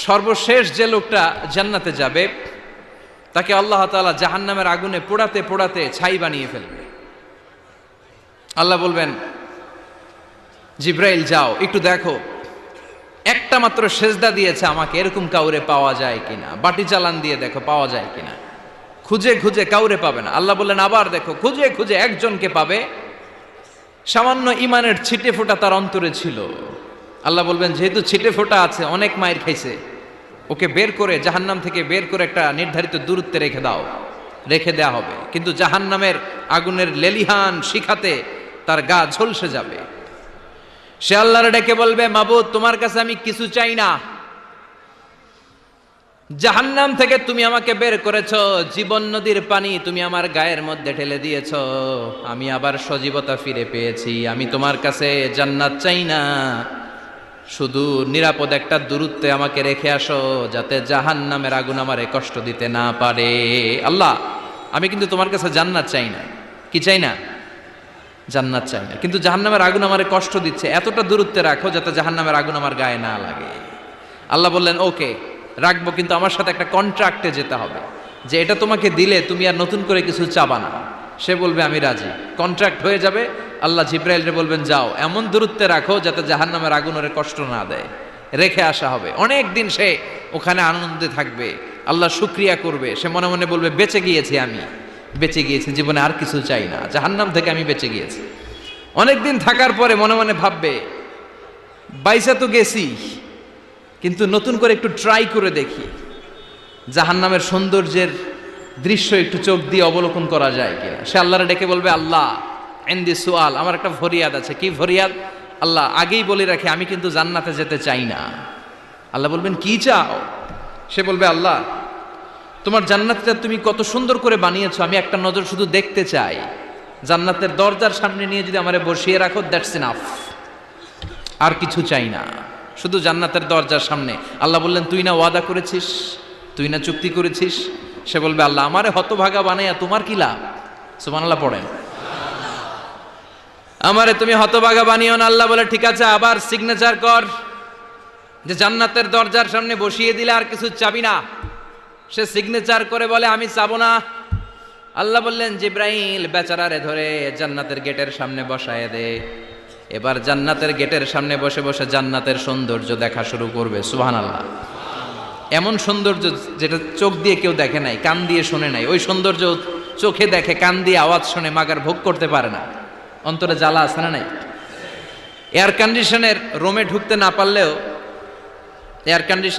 সর্বশেষ যে লোকটা জান্নাতে যাবে তাকে আল্লাহ তাআলা জাহান্নামের আগুনে পোড়াতে পোড়াতে ছাই বানিয়ে ফেলবে। আল্লাহ বলবেন, জিব্রাইল যাও একটু দেখো, একটা মাত্র সেজদা দিয়েছে আমাকে, এরকম কাউরে পাওয়া যায় কিনা। বাটি চালান দিয়ে দেখো পাওয়া যায় কিনা। খুঁজে খুঁজে কাউরে পাবে না। আল্লাহ বললেন আবার দেখো, খুঁজে খুঁজে একজনকে পাবে, সামান্য ইমানের ছিটে ফোঁটা তার অন্তরে ছিল। আল্লাহ বলবেন যেহেতু ছিটে ফোঁটা আছে, অনেক মায়ের খাইছে, ওকে বের করে জাহান্নাম থেকে বের করে একটা নির্ধারিত দূরত্বে রেখে দাও। রেখে দেয়া হবে, কিন্তু জাহান্নামের আগুনের লেলিহান শিখাতে তার গা ঝলসে যাবে। সে আল্লাহর ডেকে বলবে, মাবুদ তোমার কাছে আমি কিছু চাই না, জাহান্নাম থেকে তুমি আমাকে বের করেছো, জীবন নদীর পানি তুমি আমার গায়ের মধ্যে ঢেলে দিয়েছো, আমি আবার সজীবতা ফিরে পেয়েছি। আমি তোমার কাছে জান্নাত চাই না, শুধু নিরাপদ একটা দূরত্বে আমাকে রেখে আসো, যাতে জাহান্নামের আগুন আমারে কষ্ট দিতে না পারে। আল্লাহ আমি কিন্তু তোমার কাছে জান্নাত চাই না। কি চাই না? জান্নাত চাই না, কিন্তু জাহান্নামের আগুন আমারে কষ্ট দিচ্ছে, এতটা দূরত্বে রাখো যাতে জাহান্নামের আগুন আমার গায়ে না লাগে। আল্লাহ বললেন ওকে রাখবো, কিন্তু আমার সাথে একটা কন্ট্রাক্টে যেতে হবে, যে এটা তোমাকে দিলে তুমি আর নতুন করে কিছু চাবা না। সে বলবে আমি রাজি, কন্ট্রাক্ট হয়ে যাবে। আল্লাহ জিব্রাইলকে বলবেন যাও এমন দূরত্বে রাখো যাতে জাহান্নামের আগুন ওরে কষ্ট না দেয়। রেখে আসা হবে, অনেক দিন সে ওখানে আনন্দে থাকবে, আল্লাহ শুকরিয়া করবে। সে মনে মনে বলবে বেঁচে গিয়েছি, আমি বেঁচে গিয়েছি, জীবনে আর কিছু চাই না, জাহান্নাম থেকে আমি বেঁচে গিয়েছি। অনেকদিন থাকার পরে মনে মনে ভাববে বাইসা তো গেছি, কিন্তু নতুন করে একটু ট্রাই করে দেখি, জাহান্নামের সৌন্দর্যের দৃশ্য একটু চোখ দিয়ে অবলোকন করা যায় কিনা। সে আল্লাহরে ডেকে বলবে, আল্লাহ ইনদি সুআল, আমার একটা ফরিয়াদ আছে। কি ফরিয়াদ? আল্লাহ আগেই বলে রাখি আমি কিন্তু জান্নাতে যেতে চাই না। আল্লাহ বলবেন কি চাও? সে বলবে আল্লাহ তোমার জান্নাতটা তুমি কত সুন্দর করে বানিয়েছো, আমি একটা নজর শুধু দেখতে চাই। জান্নাতের দরজার সামনে নিয়ে যদি আমারে বসিয়ে রাখো, দ্যাটস ইনাফ, আর কিছু চাই না, শুধু জান্নাতের দরজার সামনে। আল্লাহ বললেন তুই না ওয়াদা করেছিস, তুই না চুক্তি করেছিস। সে বলবে আল্লাহ আমারে হতভাগা বানাইয়া তোমার কি লাভ? সুবহানাল্লাহ পড়েন। আমারে তুমি হতভাগা বানিও না। আল্লাহ বলে ঠিক আছে, আবার সিগনেচার কর যে জান্নাতের দরজার সামনে বসিয়ে দিলে আর কিছু চাবি না। সে সিগনেচার করে বলে আমি চাবো না। আল্লাহ বললেন জিব্রাইল বেচারারে ধরে জান্নাতের গেটের সামনে বসায় দে। এবার জান্নাতের গেটের সামনে বসে বসে জান্নাতের সৌন্দর্য দেখা শুরু করবে। সুবহানাল্লাহ। এমন সৌন্দর্য যেটা চোখ দিয়ে কেউ দেখে নাই, কান দিয়ে শোনে নাই, ওই সৌন্দর্য চোখে দেখে, কান দিয়ে আওয়াজ শুনে মাগার ভোগ করতে পারে না। অন্তরে জ্বালা আছে না নাই? এয়ার কন্ডিশনের রুমে ঢুকতে না পারলেও এয়ার কন্ডিশন